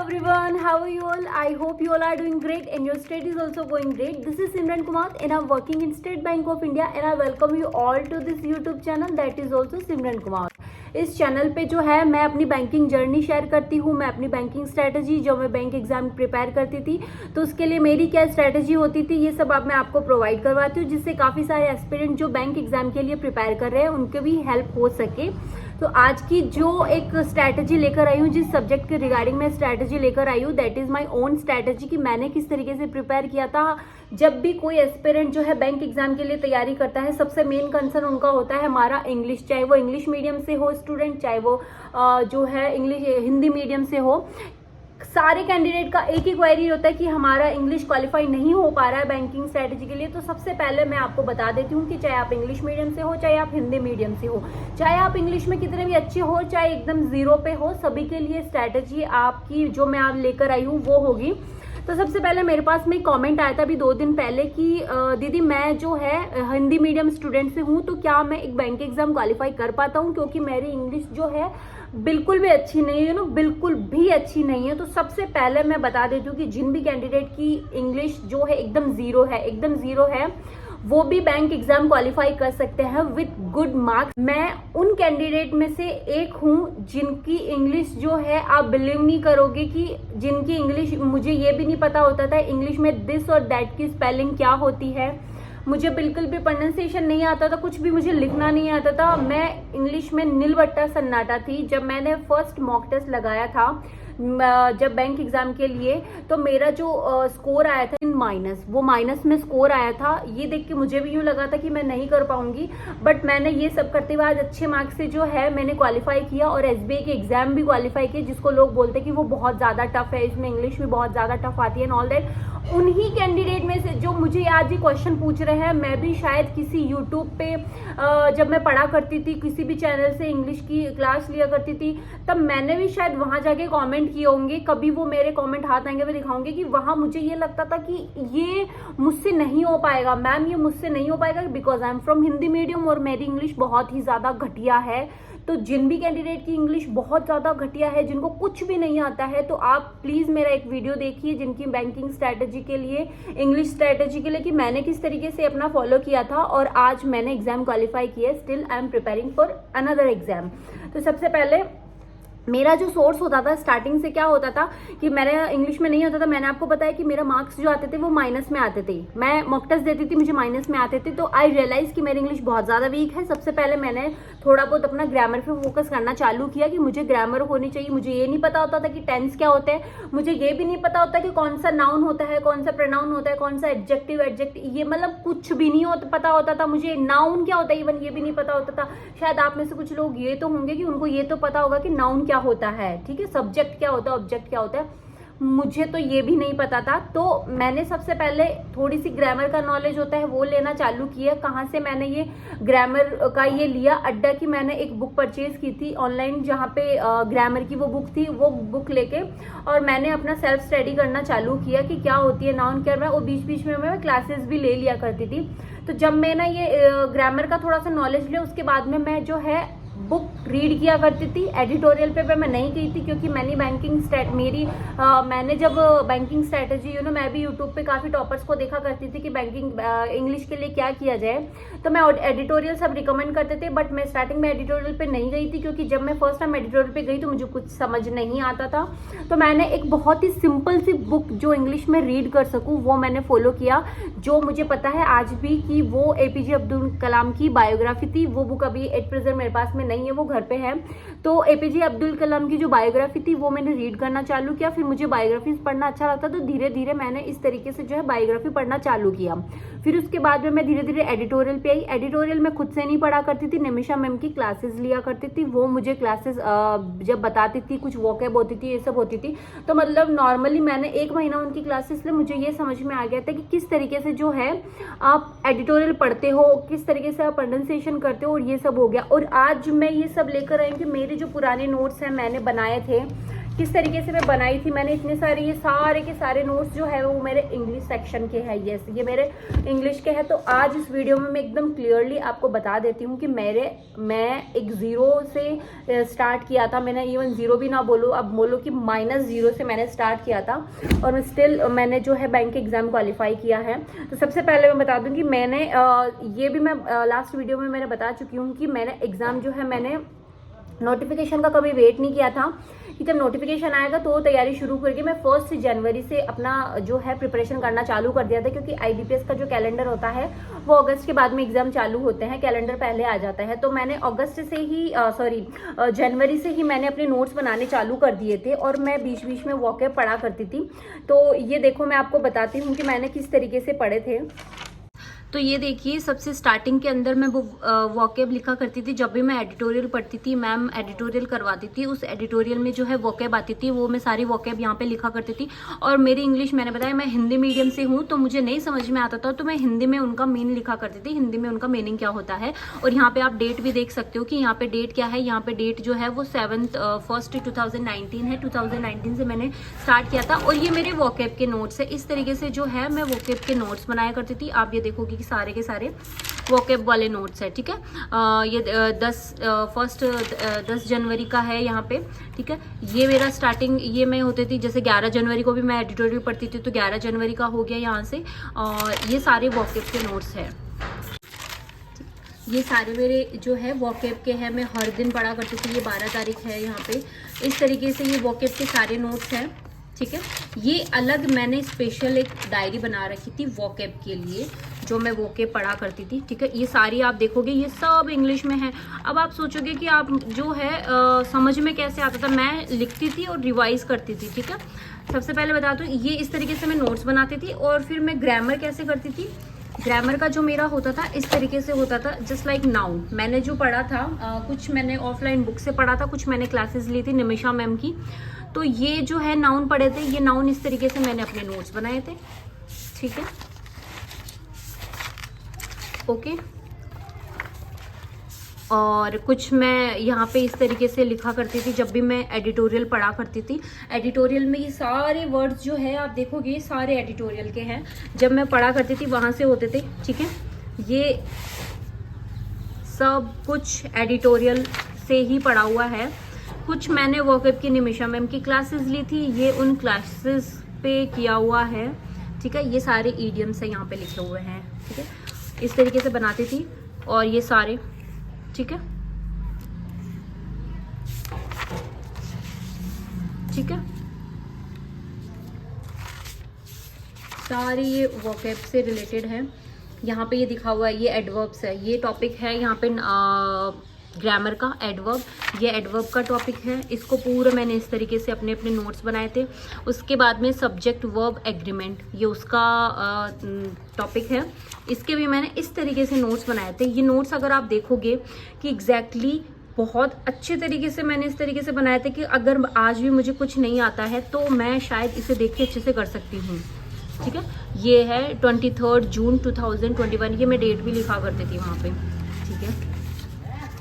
everyone, how are you all? I hope you all are doing great and your state is also going great. This is Simran Kumar and I'm working in State Bank of India and I welcome you all to this YouTube channel that is also Simran Kumar. इस channel पे जो है मैं अपनी banking journey share करती हूँ। मैं अपनी बैंकिंग स्ट्रैटेजी जो मैं बैंक एग्जाम प्रिपेयर करती थी तो उसके लिए मेरी क्या स्ट्रैटेजी होती थी ये सब अब मैं आपको प्रोवाइड करवाती हूँ, जिससे काफ़ी सारे एस्पिरेंट जो बैंक एग्जाम के लिए प्रिपेयर कर रहे हैं उनके भी हेल्प हो सके। तो आज की जो एक स्ट्रैटेजी लेकर आई हूँ, जिस सब्जेक्ट के रिगार्डिंग मैं स्ट्रैटेजी लेकर आई हूँ, that is my own strategy कि मैंने किस तरीके से प्रिपेयर किया था। जब भी कोई एस्पिरेंट जो है बैंक एग्जाम के लिए तैयारी करता है, सबसे मेन कंसर्न उनका होता है हमारा इंग्लिश, चाहे वो इंग्लिश मीडियम से हो स्टूडेंट, चाहे वो जो है इंग्लिश हिंदी मीडियम से हो। सारे कैंडिडेट का एक ही क्वेरी होता है कि हमारा इंग्लिश क्वालिफाई नहीं हो पा रहा है बैंकिंग स्ट्रेटजी के लिए। तो सबसे पहले मैं आपको बता देती हूँ कि चाहे आप इंग्लिश मीडियम से हो, चाहे आप हिंदी मीडियम से हो, चाहे आप इंग्लिश में कितने भी अच्छे हो, चाहे एकदम जीरो पे हो, सभी के लिए स्ट्रैटेजी आपकी जो मैं आप लेकर आई हूँ वो होगी। तो सबसे पहले मेरे पास में कमेंट आया था अभी 2 दिन पहले कि दीदी मैं जो है हिंदी मीडियम स्टूडेंट से हूँ तो क्या मैं एक बैंक एग्जाम क्वालिफाई कर पाता हूँ, क्योंकि मेरी इंग्लिश जो है बिल्कुल भी अच्छी नहीं है ना, बिल्कुल भी अच्छी नहीं है। तो सबसे पहले मैं बता देती हूँ कि जिन भी कैंडिडेट की इंग्लिश जो है एकदम जीरो है वो भी बैंक एग्जाम क्वालिफाई कर सकते हैं विद गुड मार्क्स। मैं उन कैंडिडेट में से एक हूँ जिनकी इंग्लिश जो है आप बिलीव नहीं करोगे कि जिनकी इंग्लिश मुझे ये भी नहीं पता होता था इंग्लिश में दिस और दैट की स्पेलिंग क्या होती है, मुझे बिल्कुल भी प्रोनाउंसिएशन नहीं आता था, कुछ भी मुझे लिखना नहीं आता था। मैं इंग्लिश में नीलबट्टा सन्नाटा थी। जब मैंने फर्स्ट मॉक टेस्ट लगाया था जब बैंक एग्जाम के लिए, तो मेरा जो स्कोर आया था इन माइनस, वो माइनस में स्कोर आया था। ये देख के मुझे भी यूँ लगा था कि मैं नहीं कर पाऊंगी, बट मैंने ये सब करते हुए आज अच्छे मार्क्स से जो है मैंने क्वालिफाई किया और एसबीआई के एग्जाम भी क्वालिफाई किया, जिसको लोग बोलते हैं कि वो बहुत ज़्यादा टफ है, इसमें इंग्लिश भी बहुत ज़्यादा टफ आती है एंड ऑल दैट। उन्हीं कैंडिडेट में से जो मुझे आज ये क्वेश्चन पूछ रहे हैं, मैं भी शायद किसी यूट्यूब पे जब मैं पढ़ा करती थी, किसी भी चैनल से इंग्लिश की क्लास लिया करती थी, तब मैंने भी शायद वहां जाके कमेंट किए होंगे। कभी वो मेरे कमेंट हाथ आएंगे मैं दिखाऊंगी कि वहां मुझे ये लगता था कि ये मुझसे नहीं हो पाएगा मैम, ये मुझसे नहीं हो पाएगा because I am from Hindi medium और मेरी इंग्लिश बहुत ही ज्यादा घटिया है। तो जिन भी कैंडिडेट की इंग्लिश बहुत ज़्यादा घटिया है, जिनको कुछ भी नहीं आता है, तो आप प्लीज़ मेरा एक वीडियो देखिए जिनकी बैंकिंग स्ट्रैटेजी के लिए, इंग्लिश स्ट्रैटेजी के लिए, कि मैंने किस तरीके से अपना फॉलो किया था और आज मैंने एग्जाम क्वालिफाई किया। Still I am preparing for another exam. तो सबसे पहले मेरा जो सोर्स होता था स्टार्टिंग से क्या होता था कि मेरा इंग्लिश में नहीं होता था। मैंने आपको बताया कि मेरा मार्क्स जो आते थे वो माइनस में आते थे, मैं मॉक टेस्ट देती थी मुझे माइनस में आते थे। तो आई रियलाइज कि मेरी इंग्लिश बहुत ज़्यादा वीक है। सबसे पहले मैंने थोड़ा बहुत अपना ग्रामर पे फोकस करना चालू किया कि मुझे ग्रामर होनी चाहिए। मुझे ये नहीं पता होता था कि टेंस क्या होता है, मुझे ये भी नहीं पता होता कि कौन सा नाउन होता है, कौन सा प्रोनाउन होता है, कौन सा एडजेक्टिव ये मतलब कुछ भी नहीं पता होता था। मुझे नाउन क्या होता है इवन ये भी नहीं पता होता था। शायद आप में से कुछ लोग ये तो होंगे कि उनको ये तो पता होगा कि नाउन क्या होता है, ठीक है, सब्जेक्ट क्या होता है, ऑब्जेक्ट क्या होता है, मुझे तो ये भी नहीं पता था। तो मैंने सबसे पहले थोड़ी सी ग्रामर का नॉलेज होता है वो लेना चालू किया। कहाँ से मैंने ये ग्रामर का ये लिया, अड्डा की मैंने एक बुक परचेज की थी ऑनलाइन, जहाँ पे ग्रामर की वो बुक थी। वो बुक लेके और मैंने अपना सेल्फ स्टडी करना चालू किया कि क्या होती है नाउन क्या है, और बीच बीच में मैं क्लासेस भी ले लिया करती थी। तो जब मैंने ये ग्रामर का थोड़ा सा नॉलेज लिया, उसके बाद में मैं जो है बुक रीड किया करती थी। एडिटोरियल पेपर मैं नहीं की थी क्योंकि मैंने मैंने जब बैंकिंग स्ट्रैटेजी मैं भी यूट्यूब पे काफ़ी टॉपर्स को देखा करती थी कि बैंकिंग इंग्लिश के लिए क्या किया जाए, तो मैं एडिटोरियल सब रिकमेंड करते थे। बट मैं स्टार्टिंग में एडिटोरियल पे नहीं गई थी क्योंकि जब मैं फर्स्ट टाइम एडिटोरियल पे गई तो मुझे कुछ समझ नहीं आता था। तो मैंने एक बहुत ही सिंपल सी बुक जो इंग्लिश में रीड कर सकूँ वो मैंने फॉलो किया, जो मुझे पता है आज भी कि वो एपीजे अब्दुल कलाम की बायोग्राफी थी। वो बुक अभी एट प्रेजेंट मेरे पास में नहीं है, वो घर पे है। तो एपीजे अब्दुल कलाम की जो बायोग्राफी थी वो मैंने रीड करना चालू किया। फिर मुझे बायोग्राफीज पढ़ना अच्छा लगता, तो धीरे धीरे मैंने इस तरीके से जो है बायोग्राफी पढ़ना चालू किया। फिर उसके बाद में मैं धीरे धीरे एडिटोरियल पे आई। एडिटोरियल में खुद से नहीं पढ़ा करती थी, निमिषा मैम की क्लासेस लिया करती थी। वो मुझे क्लासेस जब बताती थी, कुछ वोकैब होती थी, ये सब होती थी, तो मतलब नॉर्मली मैंने 1 महीना उनकी क्लासेस ले, मुझे ये समझ में आ गया था कि किस तरीके से जो है आप एडिटोरियल पढ़ते हो, किस तरीके से आप प्रोनाउंसिएशन करते हो, और ये सब हो गया। और आज मैं ये सब लेकर आई कि मेरे जो पुराने नोट्स हैं मैंने बनाए थे किस तरीके से मैं बनाई थी। मैंने इतने सारे ये सारे के सारे नोट्स जो है वो मेरे इंग्लिश सेक्शन के हैं। यस, ये मेरे इंग्लिश के हैं। तो आज इस वीडियो में मैं एकदम क्लियरली आपको बता देती हूँ कि मैं एक ज़ीरो से स्टार्ट किया था। मैंने इवन ज़ीरो भी ना बोलूँ, अब बोलो कि -0 से मैंने स्टार्ट किया था और स्टिल मैंने जो है बैंक एग्ज़ाम क्वालिफाई किया है। तो सबसे पहले मैं बता दूँ कि मैंने ये भी मैं लास्ट वीडियो में मैंने बता चुकी हूँ कि मैंने एग्ज़ाम जो है मैंने नोटिफिकेशन का कभी वेट नहीं किया था कि जब नोटिफिकेशन आएगा तो तैयारी शुरू करके मैं 1 जनवरी से अपना जो है प्रिपरेशन करना चालू कर दिया था, क्योंकि आईबीपीएस का जो कैलेंडर होता है वो अगस्त के बाद में एग्जाम चालू होते हैं, कैलेंडर पहले आ जाता है। तो मैंने अगस्त से ही जनवरी से ही मैंने अपने नोट्स बनाने चालू कर दिए थे और मैं बीच बीच में वॉकअप पढ़ा करती थी। तो ये देखो मैं आपको बताती हूँ कि मैंने किस तरीके से पढ़े थे। तो ये देखिए, सबसे स्टार्टिंग के अंदर मैं वो वॉकेब लिखा करती थी। जब भी मैं एडिटोरियल पढ़ती थी, मैम एडिटोरियल करवाती थी, उस एडिटोरियल में जो है वॉकेब आती थी, वो मैं सारी वॉकेब यहाँ पे लिखा करती थी। और मेरी इंग्लिश, मैंने बताया मैं हिंदी मीडियम से हूँ, तो मुझे नहीं समझ में आता था, तो मैं हिंदी में उनका मीन लिखा करती थी, हिंदी में उनका मीनिंग क्या होता है। और यहाँ पे आप डेट भी देख सकते हो कि यहाँ पे डेट क्या है। यहाँ पे डेट जो है वो 7/1 2019 है। 2019 से मैंने स्टार्ट किया था और ये मेरे वॉकेब के नोट्स है। इस तरीके से जो है मैं वॉकेब के नोट्स बनाया करती थी। आप ये देखोगे सारे के सारे वोकेब वाले नोट्स है, ठीक है। ये 10 जनवरी का है यहाँ पे, ठीक है। ये मेरा स्टार्टिंग ये मैं होती थी, जैसे 11 जनवरी को भी मैं एडिटोरियल पढ़ती थी, तो 11 जनवरी का हो गया यहाँ से। और ये सारे वोकेब के नोट्स है, ये सारे मेरे जो है वॉकेब के हैं। मैं हर दिन पढ़ा करती थी। ये 12 तारीख है यहाँ पे। इस तरीके से ये वॉकेब के सारे नोट्स हैं, ठीक है। ये अलग मैंने स्पेशल एक डायरी बना रखी थी वॉकेब के लिए, जो मैं वॉकेब पढ़ा करती थी, ठीक है। ये सारी आप देखोगे ये सब इंग्लिश में है। अब आप सोचोगे कि आप जो है समझ में कैसे आता था। मैं लिखती थी और रिवाइज करती थी, ठीक है। सबसे पहले बता दूँ, ये इस तरीके से मैं नोट्स बनाती थी। और फिर मैं ग्रामर कैसे करती थी, ग्रामर का जो मेरा होता था इस तरीके से होता था, जस्ट लाइक नाउन। मैंने जो पढ़ा था कुछ मैंने ऑफलाइन बुक से पढ़ा था, कुछ मैंने क्लासेस ली थी निमिषा मैम की। तो ये जो है नाउन पढ़े थे, ये नाउन इस तरीके से मैंने अपने नोट्स बनाए थे, ठीक है, ओके। और कुछ मैं यहाँ पे इस तरीके से लिखा करती थी जब भी मैं एडिटोरियल पढ़ा करती थी। एडिटोरियल में ये सारे वर्ड्स जो है आप देखोगे ये सारे एडिटोरियल के हैं, जब मैं पढ़ा करती थी वहाँ से होते थे, ठीक है। ये सब कुछ एडिटोरियल से ही पढ़ा हुआ है। कुछ मैंने वॉकअप की निमिषा मैम की क्लासेस ली थी, ये उन क्लासेस पे किया हुआ है, ठीक है। ये सारे ईडियम्स है यहाँ पे लिखे हुए हैं, ठीक है। इस तरीके से बनाती थी और ये सारे, ठीक है, ठीक है। सारे ये वोकैब से रिलेटेड है। यहाँ पे ये दिखा हुआ है, ये एडवर्ब्स है, ये टॉपिक है यहाँ पे ग्रामर का एडवर्ब, ये एडवर्ब का टॉपिक है। इसको पूरा मैंने इस तरीके से अपने अपने नोट्स बनाए थे। उसके बाद में सब्जेक्ट वर्ब एग्रीमेंट, ये उसका टॉपिक है, इसके भी मैंने इस तरीके से नोट्स बनाए थे। ये नोट्स अगर आप देखोगे कि एग्जैक्टली बहुत अच्छे तरीके से मैंने इस तरीके से बनाए थे कि अगर आज भी मुझे कुछ नहीं आता है तो मैं शायद इसे देख के अच्छे से कर सकती हूँ, ठीक है। ये है 23 जून 2021, ये मैं डेट भी लिखा करती थी वहाँ पे, ठीक है,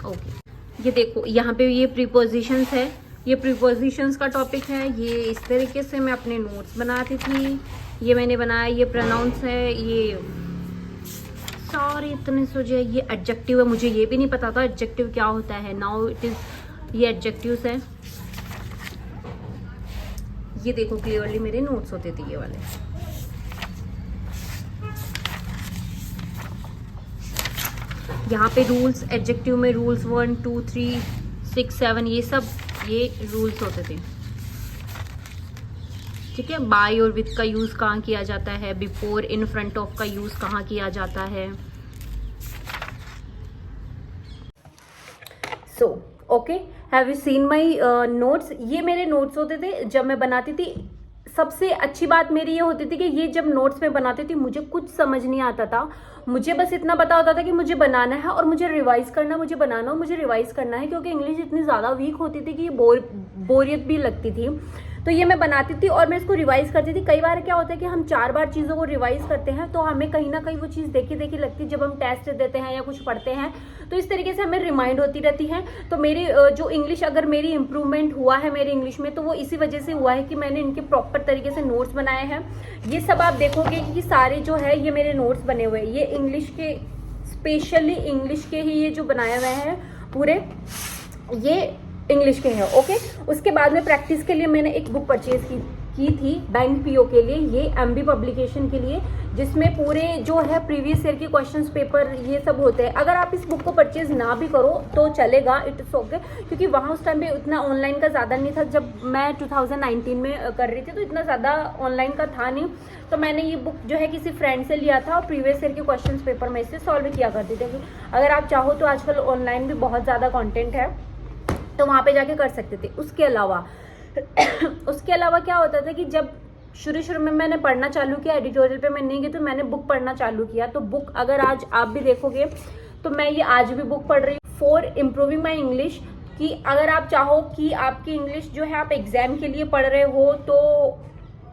ओके। ये देखो यहाँ पे ये प्रीपोजिशंस है, ये प्रीपोजिशंस का टॉपिक है। ये इस तरीके से मैं अपने नोट्स बनाती थी, ये मैंने बनाया। ये प्रोनाउंस है, ये सारे इतने सोचे। ये एडजेक्टिव है, मुझे ये भी नहीं पता था एडजेक्टिव क्या होता है। नाउ इट इज, ये एडजेक्टिव्स है। ये देखो क्लियरली मेरे नोट्स होते थे ये वाले। यहाँ पे रूल्स, एडजेक्टिव में रूल्स 1 2 3 6 7 ये सब ये रूल्स होते थे, ठीक है। बाय और विद का यूज कहाँ किया जाता है, बिफोर इन फ्रंट ऑफ का यूज कहाँ किया जाता है। So okay, have you seen my notes. ये मेरे नोट्स होते थे जब मैं बनाती थी। सबसे अच्छी बात मेरी ये होती थी कि ये जब नोट्स में बनाती थी मुझे कुछ समझ नहीं आता था। मुझे बस इतना पता होता था कि मुझे बनाना है और मुझे रिवाइज करना, मुझे बनाना और मुझे रिवाइज करना है, क्योंकि इंग्लिश इतनी ज़्यादा वीक होती थी कि बोरियत भी लगती थी। तो ये मैं बनाती थी और मैं इसको रिवाइज करती थी। कई बार क्या होता है कि हम 4 बार चीज़ों को रिवाइज करते हैं तो हमें कहीं ना कहीं वो चीज़ देखी देखी लगती है। जब हम टेस्ट देते हैं या कुछ पढ़ते हैं तो इस तरीके से हमें रिमाइंड होती रहती है। तो मेरी जो इंग्लिश, अगर मेरी इंप्रूवमेंट हुआ है मेरी इंग्लिश में, तो वो इसी वजह से हुआ है कि मैंने इनके प्रॉपर तरीके से नोट्स बनाए हैं। ये सब आप देखोगे कि सारे जो है ये मेरे नोट्स बने हुए हैं। ये इंग्लिश के, स्पेशली इंग्लिश के ही ये जो बनाए हुए हैं पूरे, ये इंग्लिश के हैं। ओके, उसके बाद में प्रैक्टिस के लिए मैंने एक बुक परचेज की थी बैंक पीओ के लिए, ये एमबी पब्लिकेशन के लिए, जिसमें पूरे जो है प्रीवियस ईयर के क्वेश्चंस पेपर ये सब होते हैं। अगर आप इस बुक को परचेज ना भी करो तो चलेगा, इट इज ओके, क्योंकि वहाँ उस टाइम पे उतना ऑनलाइन का ज़्यादा नहीं था। जब मैं 2019 में कर रही थी तो इतना ज़्यादा ऑनलाइन का था नहीं। तो मैंने ये बुक जो है किसी फ्रेंड से लिया था और प्रीवियस ईयर के क्वेश्चन पेपर में से सॉल्व किया करती थी। अगर आप चाहो तो आजकल ऑनलाइन भी बहुत ज़्यादा कॉन्टेंट है तो वहाँ पे जाके कर सकते थे। उसके अलावा क्या होता था कि जब शुरू में मैंने पढ़ना चालू किया, एडिटोरियल पे मैं नहीं गई तो मैंने बुक पढ़ना चालू किया। तो बुक अगर आज आप भी देखोगे तो मैं ये आज भी बुक पढ़ रही हूँ, फॉर इम्प्रूविंग माई इंग्लिश। कि अगर आप चाहो कि आपकी इंग्लिश जो है आप एग्जाम के लिए पढ़ रहे हो तो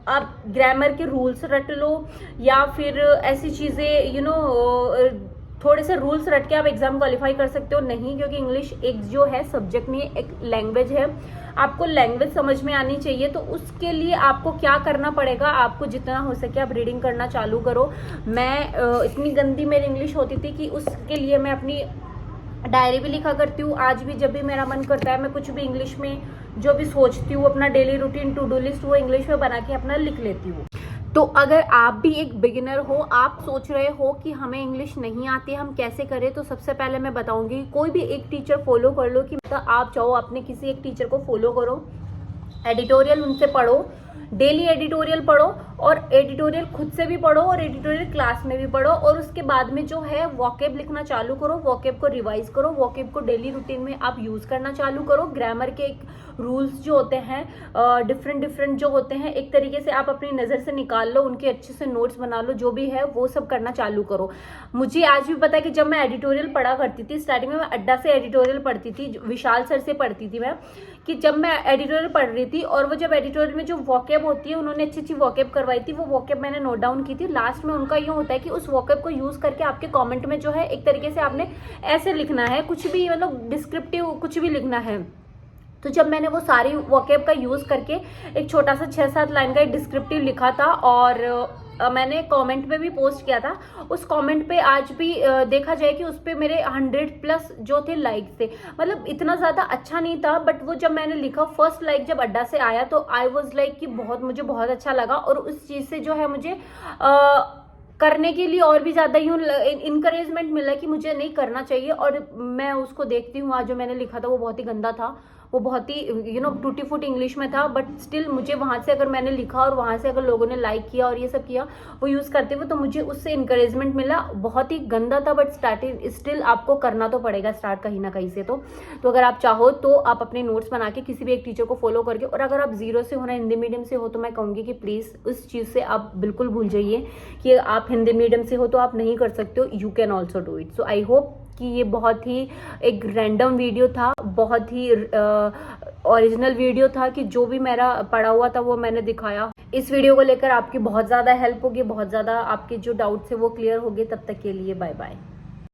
आप ग्रामर के रूल्स रट लो, या फिर ऐसी चीज़ें थोड़े से रूल्स रट के आप एग्जाम क्वालिफाई कर सकते हो। नहीं, क्योंकि इंग्लिश एक जो है सब्जेक्ट नहीं है, एक लैंग्वेज है। आपको लैंग्वेज समझ में आनी चाहिए। तो उसके लिए आपको क्या करना पड़ेगा, आपको जितना हो सके आप रीडिंग करना चालू करो। मैं इतनी गंदी मेरी इंग्लिश होती थी कि उसके लिए मैं अपनी डायरी भी लिखा करती हूँ। आज भी जब भी मेरा मन करता है मैं कुछ भी इंग्लिश में जो भी सोचती हूँ, अपना daily routine to do list वो इंग्लिश में बना के अपना लिख लेती हूँ। तो अगर आप भी एक बिगिनर हो, आप सोच रहे हो कि हमें इंग्लिश नहीं आती, हम कैसे करें, तो सबसे पहले मैं बताऊंगी कोई भी एक टीचर फॉलो कर लो। कि मतलब आप चाहो अपने किसी एक टीचर को फॉलो करो, एडिटोरियल उनसे पढ़ो, डेली एडिटोरियल पढ़ो, और एडिटोरियल खुद से भी पढ़ो और एडिटोरियल क्लास में भी पढ़ो। और उसके बाद में जो है वॉकेब लिखना चालू करो, वॉकेब को रिवाइज करो, वॉकेब को डेली रूटीन में आप यूज करना चालू करो। ग्रामर के एक रूल्स जो होते हैं डिफरेंट जो होते हैं, एक तरीके से आप अपनी नज़र से निकाल लो, उनके अच्छे से नोट्स बना लो, जो भी है वो सब करना चालू करो। मुझे आज भी पता है कि जब मैं एडिटोरियल पढ़ा करती थी, स्टार्टिंग में मैं अड्डा से एडिटोरियल पढ़ती थी, विशाल सर से पढ़ती थी मैं, कि जब मैं एडिटोरियल पढ़ रही थी और वो जब एडिटोरियल में जो वॉकेब होती है उन्होंने अच्छी वॉकेब करवाई थी, वो वॉकेब मैंने नोट डाउन की थी। लास्ट में उनका ये होता है कि उस वॉकेब को यूज करके आपके कमेंट में जो है एक तरीके से आपने ऐसे लिखना है, कुछ भी मतलब डिस्क्रिप्टिव कुछ भी लिखना है। तो जब मैंने वो सारी वॉकेब का यूज करके एक छोटा सा 6-7 लाइन का एक डिस्क्रिप्टिव लिखा था और मैंने कमेंट पे भी पोस्ट किया था। उस कमेंट पे आज भी देखा जाए कि उस पे मेरे 100+ जो थे लाइक थे। मतलब इतना ज़्यादा अच्छा नहीं था, बट वो जब मैंने लिखा, फर्स्ट लाइक जब अड्डा से आया तो आई वॉज लाइक कि मुझे बहुत अच्छा लगा। और उस चीज़ से जो है मुझे करने के लिए और भी ज़्यादा यूँ इनकरेजमेंट मिला कि मुझे नहीं करना चाहिए। और मैं उसको देखती हूँ, आज जो मैंने लिखा था वो बहुत ही गंदा था, वो बहुत ही टूटी फूटी इंग्लिश में था, बट स्टिल मुझे वहाँ से अगर मैंने लिखा और वहाँ से अगर लोगों ने लाइक किया और ये सब किया वो यूज़ करते हुए, तो मुझे उससे इनकरेजमेंट मिला। बहुत ही गंदा था, बट स्टिल आपको करना तो पड़ेगा स्टार्ट कहीं ना कहीं से। तो अगर आप चाहो तो आप अपने नोट्स बना के किसी भी एक टीचर को फॉलो करके, और अगर आप जीरो से हो ना, हिंदी मीडियम से हो, तो मैं कहूँगी कि प्लीज़ उस चीज़ से आप बिल्कुल भूल जाइए कि आप हिंदी मीडियम से हो तो आप नहीं कर सकते हो। You can also do it. So I hope कि ये बहुत ही एक रैंडम वीडियो था, बहुत ही ओरिजिनल वीडियो था, कि जो भी मेरा पढ़ा हुआ था वो मैंने दिखाया। इस वीडियो को लेकर आपकी बहुत ज़्यादा हेल्प होगी, बहुत ज़्यादा आपके जो डाउट्स है वो क्लियर होंगे। तब तक के लिए बाय बाय।